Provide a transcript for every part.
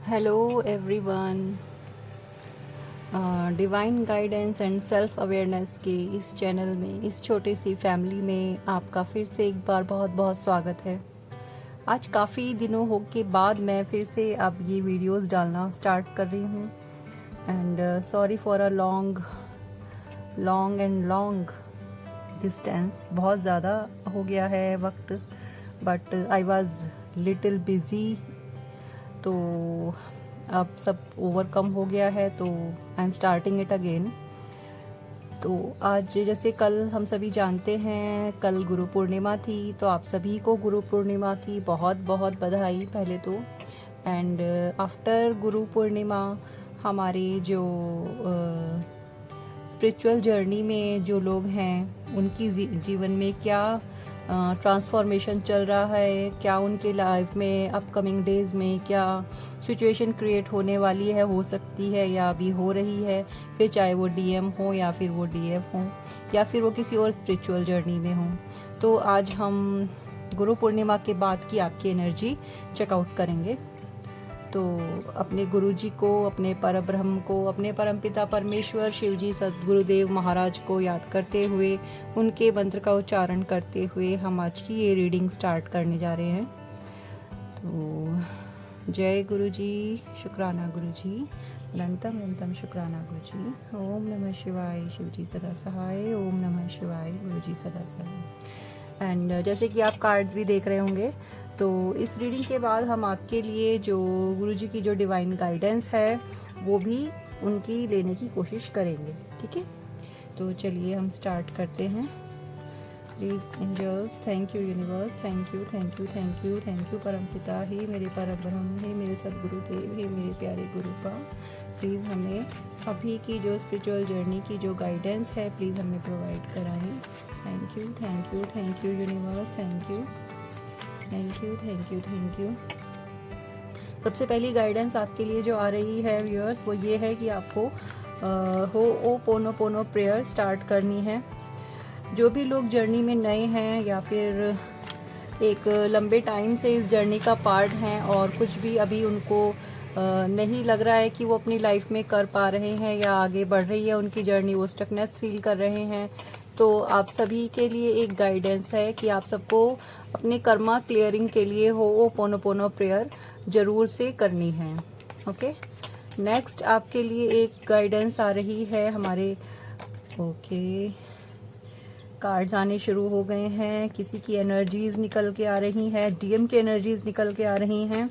Hello everyone. Divine guidance and self awareness के इस channel में, इस छोटी सी फैमिली में आपका फिर से एक बार बहुत बहुत स्वागत है। आज काफ़ी दिनों हो के बाद मैं फिर से अब ये वीडियोस डालना स्टार्ट कर रही हूँ। And sorry for a long distance. बहुत ज़्यादा हो गया है वक्त, but I was little busy. तो अब सब ओवरकम हो गया है, तो I am starting it again. तो आज जैसे कल हम सभी जानते हैं, कल गुरु पूर्णिमा थी, तो आप सभी को गुरु पूर्णिमा की बहुत बहुत बधाई पहले तो। एंड आफ्टर गुरु पूर्णिमा हमारे जो स्पिरिचुअल जर्नी में जो लोग हैं, उनकी जीवन में क्या ट्रांसफॉर्मेशन चल रहा है, क्या उनके लाइफ में अपकमिंग डेज में क्या सिचुएशन क्रिएट होने वाली है, हो सकती है या अभी हो रही है, फिर चाहे वो डीएम हो या फिर वो डीएफ हो या फिर वो किसी और स्पिरिचुअल जर्नी में हो। तो आज हम गुरु पूर्णिमा के बाद की आपकी एनर्जी चेकआउट करेंगे। तो अपने गुरु जी को, अपने परम ब्रह्म को, अपने परमपिता परमेश्वर शिव जी सद्गुरुदेव महाराज को याद करते हुए, उनके मंत्र का उच्चारण करते हुए हम आज की ये रीडिंग स्टार्ट करने जा रहे हैं। तो जय गुरु जी, शुक्राना गुरु जी, अनंतम अनंतम शुक्राना गुरु जी। ओम नमः शिवाय, शिव जी सदा सहाय। ओम नमः शिवाय, गुरु जी सदा सहाय। एंड जैसे कि आप कार्ड्स भी देख रहे होंगे, तो इस रीडिंग के बाद हम आपके लिए जो गुरुजी की जो डिवाइन गाइडेंस है वो भी उनकी लेने की कोशिश करेंगे। ठीक है, तो चलिए हम स्टार्ट करते हैं। Please angels, thank you universe, thank you thank you thank you thank you परमपिता, हे मेरे परम ब्रह्म, हे मेरे सद्गुरुदेव, हे मेरे प्यारे गुरुपा, प्लीज़ हमें अभी की जो स्पिरिचुअल जर्नी की जो गाइडेंस है प्लीज़ हमें प्रोवाइड कराएं। Thank you thank you thank you universe, thank you thank you thank you thank you. सबसे पहली गाइडेंस आपके लिए जो आ रही है व्यूअर्स, वो ये है कि आपको होओपोनोपोनो प्रेयर स्टार्ट करनी है। जो भी लोग जर्नी में नए हैं या फिर एक लंबे टाइम से इस जर्नी का पार्ट हैं और कुछ भी अभी उनको नहीं लग रहा है कि वो अपनी लाइफ में कर पा रहे हैं या आगे बढ़ रही है उनकी जर्नी, वो स्टकनेस फील कर रहे हैं, तो आप सभी के लिए एक गाइडेंस है कि आप सबको अपने कर्मा क्लियरिंग के लिए होओपोनोपोनो प्रेयर जरूर से करनी है। ओके, नेक्स्ट आपके लिए एक गाइडेंस आ रही है हमारे। कार्ड्स आने शुरू हो गए हैं, किसी की एनर्जीज निकल के आ रही हैं, डीएम की एनर्जीज निकल के आ रही हैं,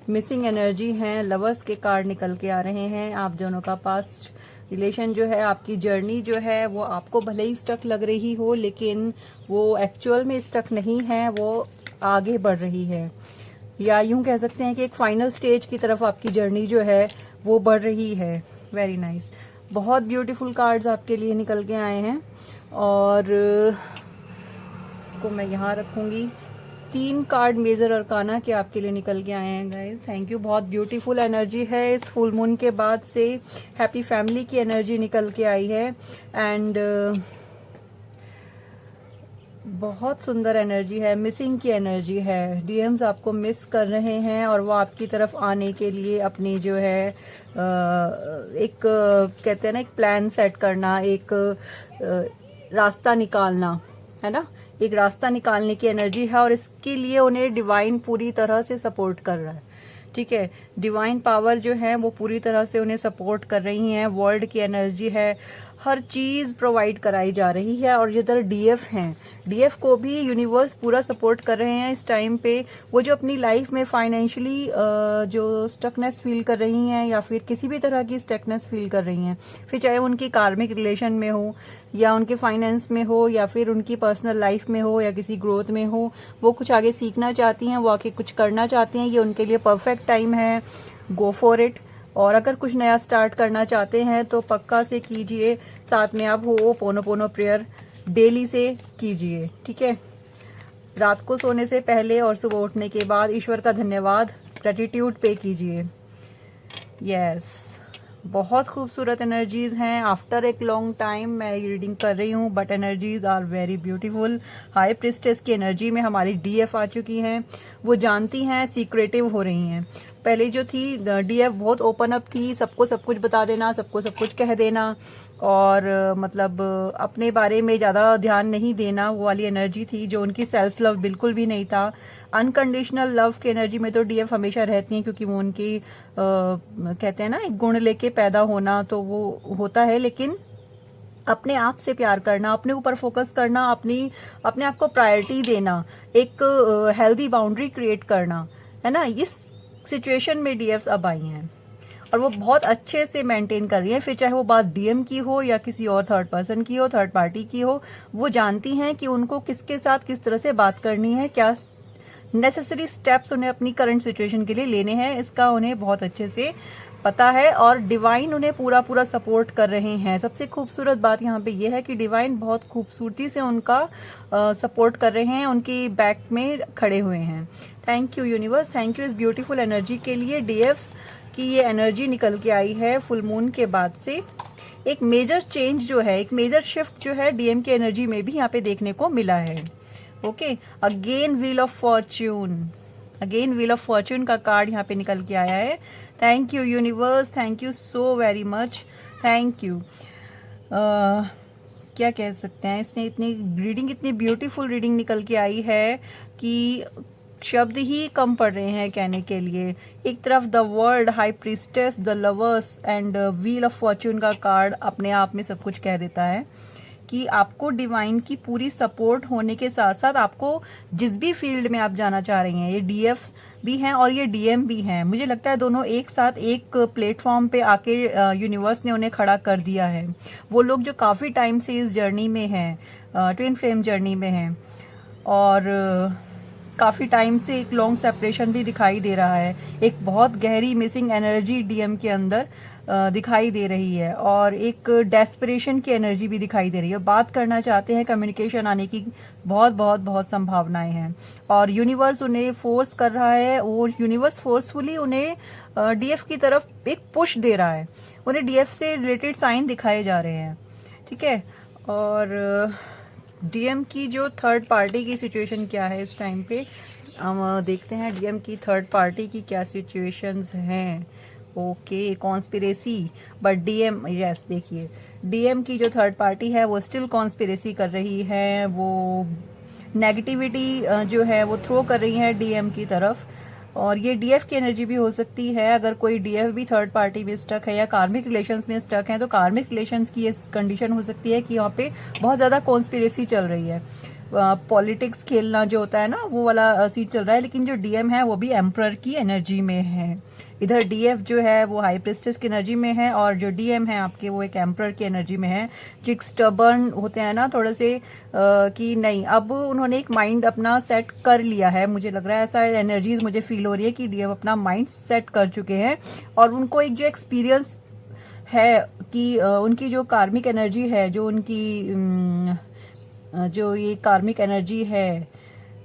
मिसिंग एनर्जी हैं, लवर्स के कार्ड निकल के आ रहे हैं। आप दोनों का पास्ट रिलेशन जो है, आपकी जर्नी जो है, वो आपको भले ही स्टक लग रही हो लेकिन वो एक्चुअल में स्टक नहीं है, वो आगे बढ़ रही है, या यूं कह सकते हैं कि एक फाइनल स्टेज की तरफ आपकी जर्नी जो है वो बढ़ रही है। वेरी नाइस, बहुत ब्यूटीफुल कार्ड्स आपके लिए निकल के आए हैं और इसको मैं यहाँ रखूंगी। 3 कार्ड मेजर अरकाना के आपके लिए निकल के आए हैं गाइस, थैंक यू। बहुत ब्यूटीफुल एनर्जी है इस फुल मून के बाद से, हैप्पी फैमिली की एनर्जी निकल के आई है एंड बहुत सुंदर एनर्जी है, मिसिंग की एनर्जी है, डीएम्स आपको मिस कर रहे हैं और वो आपकी तरफ आने के लिए अपनी जो है एक कहते हैं ना, एक प्लान सेट करना, एक रास्ता निकालना है ना, एक रास्ता निकालने की एनर्जी है और इसके लिए उन्हें डिवाइन पूरी तरह से सपोर्ट कर रहा है। ठीक है, डिवाइन पावर जो है वो पूरी तरह से उन्हें सपोर्ट कर रही हैं, वर्ल्ड की एनर्जी है, हर चीज प्रोवाइड कराई जा रही है। और जिधर डीएफ हैं, डीएफ को भी यूनिवर्स पूरा सपोर्ट कर रहे हैं इस टाइम पे। वो जो अपनी लाइफ में फाइनेंशियली जो स्टकनेस फील कर रही हैं या फिर किसी भी तरह की स्टकनेस फील कर रही हैं, फिर चाहे उनकी कार्मिक रिलेशन में हो या उनके फाइनेंस में हो या फिर उनकी पर्सनल लाइफ में हो या किसी ग्रोथ में हो, वो कुछ आगे सीखना चाहती हैं, वो आगे कुछ करना चाहती हैं, ये उनके लिए परफेक्ट टाइम है। Go for it. और अगर कुछ नया स्टार्ट करना चाहते हैं तो पक्का से कीजिए, साथ में आप होओपोनोपोनो प्रेयर डेली से कीजिए। ठीक है, रात को सोने से पहले और सुबह उठने के बाद ईश्वर का धन्यवाद, ग्रेटिट्यूड पे कीजिए। यस, बहुत खूबसूरत एनर्जीज हैं। आफ्टर एक लॉन्ग टाइम मैं रीडिंग कर रही हूँ, but energies are very beautiful. High priestess की एनर्जी में हमारी डीएफ आ चुकी हैं, वो जानती हैं, सीक्रेटिव हो रही हैं। पहले जो थी डीएफ बहुत ओपन अप थी, सबको सब कुछ बता देना, सबको सब कुछ कह देना, और मतलब अपने बारे में ज़्यादा ध्यान नहीं देना, वो वाली एनर्जी थी जो उनकी सेल्फ लव बिल्कुल भी नहीं था। अनकंडीशनल लव की एनर्जी में तो डीएफ हमेशा रहती हैं, क्योंकि वो उनकी कहते हैं ना एक गुण लेके पैदा होना, तो वो होता है। लेकिन अपने आप से प्यार करना, अपने ऊपर फोकस करना, अपने आप को प्रायोरिटी देना, एक हेल्दी बाउंड्री क्रिएट करना, है ना, इस सिचुएशन में डीएफ्स अब आई हैं और वो बहुत अच्छे से मेंटेन कर रही हैं। फिर चाहे वो बात डीएम की हो या किसी और थर्ड पर्सन की हो, थर्ड पार्टी की हो, वो जानती हैं कि उनको किसके साथ किस तरह से बात करनी है, क्या नेसेसरी स्टेप्स उन्हें अपनी करंट सिचुएशन के लिए लेने हैं, इसका उन्हें बहुत अच्छे से पता है। और डिवाइन उन्हें पूरा पूरा सपोर्ट कर रहे हैं। सबसे खूबसूरत बात यहाँ पे ये है कि डिवाइन बहुत खूबसूरती से उनका सपोर्ट कर रहे हैं, उनकी बैक में खड़े हुए हैं। Thank you universe, thank you इस ब्यूटीफुल एनर्जी के लिए। डीएफ्स की ये एनर्जी निकल के आई है फुल मून के बाद से। एक मेजर चेंज जो है, एक मेजर शिफ्ट जो है डीएम की एनर्जी में भी यहाँ पे देखने को मिला है। Okay, again wheel of Fortune, again wheel of Fortune का कार्ड यहाँ पे निकल के आया है। Thank you universe, thank you so very much, thank you. क्या कह सकते हैं, इसने इतनी रीडिंग, इतनी ब्यूटीफुल रीडिंग निकल के आई है कि शब्द ही कम पड़ रहे हैं कहने के लिए। एक तरफ the world, high priestess, the lovers and wheel of Fortune का कार्ड अपने आप में सब कुछ कह देता है कि आपको डिवाइन की पूरी सपोर्ट होने के साथ साथ आपको जिस भी फील्ड में आप जाना चाह रही हैं, ये डीएफ भी हैं और ये डीएम भी हैं, मुझे लगता है दोनों एक साथ एक प्लेटफॉर्म पे आके यूनिवर्स ने उन्हें खड़ा कर दिया है। वो लोग जो काफ़ी टाइम से इस जर्नी में हैं, ट्विन फ्लेम जर्नी में हैं, और काफ़ी टाइम से एक लॉन्ग सेपरेशन भी दिखाई दे रहा है, एक बहुत गहरी मिसिंग एनर्जी डीएम के अंदर दिखाई दे रही है, और एक डेस्परेशन की एनर्जी भी दिखाई दे रही है। बात करना चाहते हैं, कम्युनिकेशन आने की बहुत बहुत बहुत संभावनाएं हैं, और यूनिवर्स उन्हें फोर्स कर रहा है, और यूनिवर्स फोर्सफुली उन्हें डीएफ की तरफ एक पुश दे रहा है। उन्हें डीएफ से रिलेटेड साइन दिखाए जा रहे हैं, ठीक है। और डीएम की जो थर्ड पार्टी की सिचुएशन क्या है इस टाइम पे, हम देखते हैं डीएम की थर्ड पार्टी की क्या सिचुएशंस हैं। Okay, conspiracy, but DM, yes, देखिए डीएम की जो थर्ड पार्टी है वो स्टिल कॉन्स्पिरेसी कर रही है, वो नेगेटिविटी जो है वो थ्रो कर रही है डीएम की तरफ। और ये डीएफ की एनर्जी भी हो सकती है, अगर कोई डीएफ भी थर्ड पार्टी में स्टक है या कार्मिक रिलेशंस में स्टक है, तो कार्मिक रिलेशंस की ये कंडीशन हो सकती है कि वहाँ पे बहुत ज़्यादा कॉन्स्पिरेसी चल रही है, पॉलिटिक्स खेलना जो होता है ना, वो वाला सीन चल रहा है। लेकिन जो डीएम है वो भी एम्परर की एनर्जी में है, इधर डीएफ जो है वो हाई प्रिस्टेस की एनर्जी में है, और जो डीएम है आपके वो एक एम्परर की एनर्जी में है, जो एक स्टबर्न होते हैं ना थोड़े से, कि नहीं, अब उन्होंने एक माइंड अपना सेट कर लिया है, मुझे लग रहा है ऐसा एनर्जीज मुझे फील हो रही है कि डीएम अपना माइंड सेट कर चुके हैं, और उनको एक जो एक्सपीरियंस है कि उनकी जो कार्मिक एनर्जी है, जो उनकी जो ये कार्मिक एनर्जी है,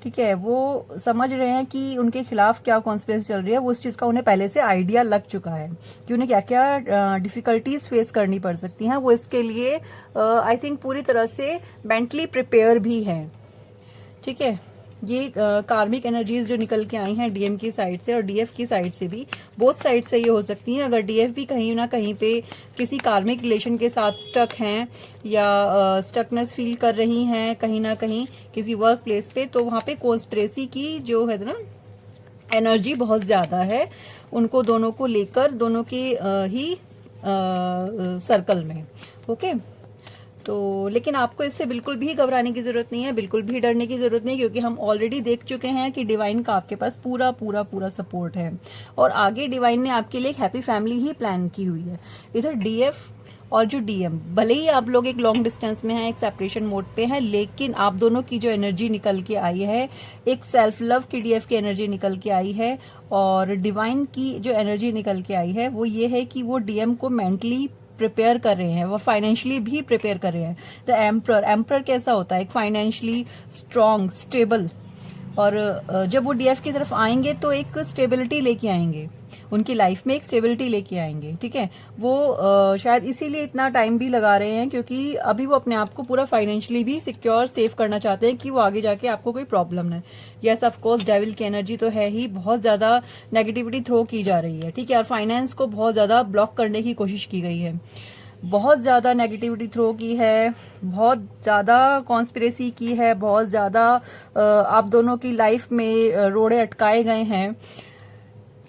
ठीक है, वो समझ रहे हैं कि उनके खिलाफ क्या कॉन्स्पिरेसी चल रही है, वो उस चीज़ का उन्हें पहले से आइडिया लग चुका है कि उन्हें क्या क्या डिफिकल्टीज फेस करनी पड़ सकती हैं। वो इसके लिए आई थिंक पूरी तरह से मेंटली प्रिपेयर भी हैं, ठीक है। ये कार्मिक एनर्जीज जो निकल के आई हैं डीएम की साइड से और डीएफ की साइड से भी, बोथ साइड से ये हो सकती हैं। अगर डीएफ भी कहीं ना कहीं पे किसी कार्मिक रिलेशन के साथ स्टक हैं या स्टकनेस फील कर रही हैं कहीं ना कहीं किसी वर्क प्लेस पे, तो वहाँ पे कॉन्स्पिरेसी की जो है ना एनर्जी बहुत ज़्यादा है, उनको दोनों को लेकर, दोनों के ही सर्कल में। ओके, तो लेकिन आपको इससे बिल्कुल भी घबराने की जरूरत नहीं है, बिल्कुल भी डरने की जरूरत नहीं, क्योंकि हम ऑलरेडी देख चुके हैं कि डिवाइन का आपके पास पूरा पूरा पूरा सपोर्ट है, और आगे डिवाइन ने आपके लिए एक हैप्पी फैमिली ही प्लान की हुई है। इधर डीएफ और जो डीएम, भले ही आप लोग एक लॉन्ग डिस्टेंस में हैं, एक सेपरेशन मोड पे हैं, लेकिन आप दोनों की जो एनर्जी निकल के आई है, एक सेल्फ लव की डीएफ की एनर्जी निकल के आई है, और डिवाइन की जो एनर्जी निकल के आई है वो ये है कि वो डीएम को मेंटली प्रिपेयर कर रहे हैं, वो फाइनेंशियली भी प्रिपेयर कर रहे हैं। द एम्परर, एम्परर कैसा होता है, एक फाइनेंशियली स्ट्रॉन्ग, स्टेबल, और जब वो डीएफ की तरफ आएंगे तो एक स्टेबिलिटी लेके आएंगे, उनकी लाइफ में एक स्टेबिलिटी लेके आएंगे। ठीक है, वो शायद इसीलिए इतना टाइम भी लगा रहे हैं क्योंकि अभी वो अपने आप को पूरा फाइनेंशियली भी सिक्योर सेफ करना चाहते हैं कि वो आगे जाके आपको कोई प्रॉब्लम ना। यस ऑफ कोर्स डेविल की एनर्जी तो है ही, बहुत ज्यादा नेगेटिविटी थ्रो की जा रही है। ठीक है, और फाइनेंस को बहुत ज्यादा ब्लॉक करने की कोशिश की गई है, बहुत ज्यादा नेगेटिविटी थ्रो की है, बहुत ज्यादा कॉन्स्पिरेसी की है, बहुत ज्यादा आप दोनों की लाइफ में रोड़े अटकाए गए हैं,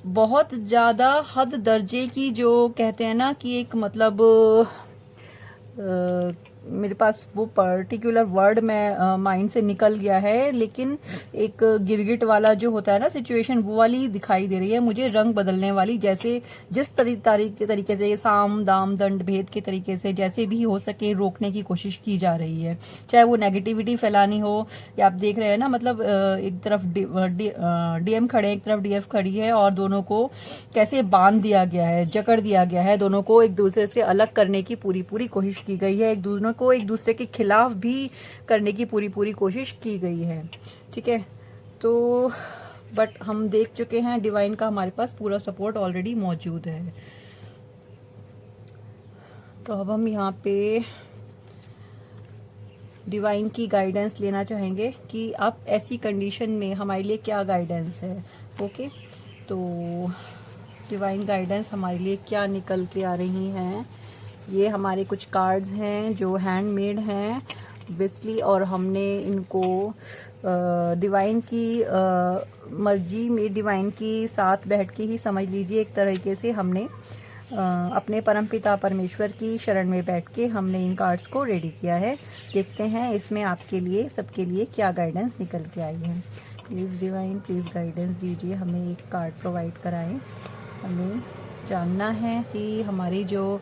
बहुत ज्यादा हद दर्जे की जो कहते हैं ना कि एक मतलब मेरे पास वो पर्टिकुलर वर्ड में माइंड से निकल गया है, लेकिन एक गिरगिट वाला जो होता है ना सिचुएशन, वो वाली दिखाई दे रही है मुझे, रंग बदलने वाली। जैसे जिस तरीके से साम दाम दंड भेद के तरीके से जैसे भी हो सके रोकने की कोशिश की जा रही है, चाहे वो नेगेटिविटी फैलानी हो या आप देख रहे हैं ना मतलब एक तरफ डीएम खड़े, एक तरफ डीएफ खड़ी है और दोनों को कैसे बांध दिया गया है, जकड़ दिया गया है, दोनों को एक दूसरे से अलग करने की पूरी कोशिश की गई है, दोनों को एक दूसरे के खिलाफ भी करने की पूरी कोशिश की गई है। ठीक है, तो बट हम देख चुके हैं डिवाइन का हमारे पास पूरा सपोर्ट ऑलरेडी मौजूद है। तो अब हम यहाँ पे डिवाइन की गाइडेंस लेना चाहेंगे कि आप ऐसी कंडीशन में हमारे लिए क्या गाइडेंस है। ओके, तो डिवाइन गाइडेंस हमारे लिए क्या निकल के आ रही हैं। ये हमारे कुछ कार्ड्स हैं जो हैंडमेड हैं बेसिकली, और हमने इनको डिवाइन की मर्जी में, डिवाइन की साथ बैठ के ही समझ लीजिए एक तरीके से हमने अपने परमपिता परमेश्वर की शरण में बैठ के हमने इन कार्ड्स को रेडी किया है। देखते हैं इसमें आपके लिए सबके लिए क्या गाइडेंस निकल के आई है। प्लीज़ डिवाइन प्लीज़ गाइडेंस दीजिए, हमें एक कार्ड प्रोवाइड कराएं। हमें जानना है कि हमारी जो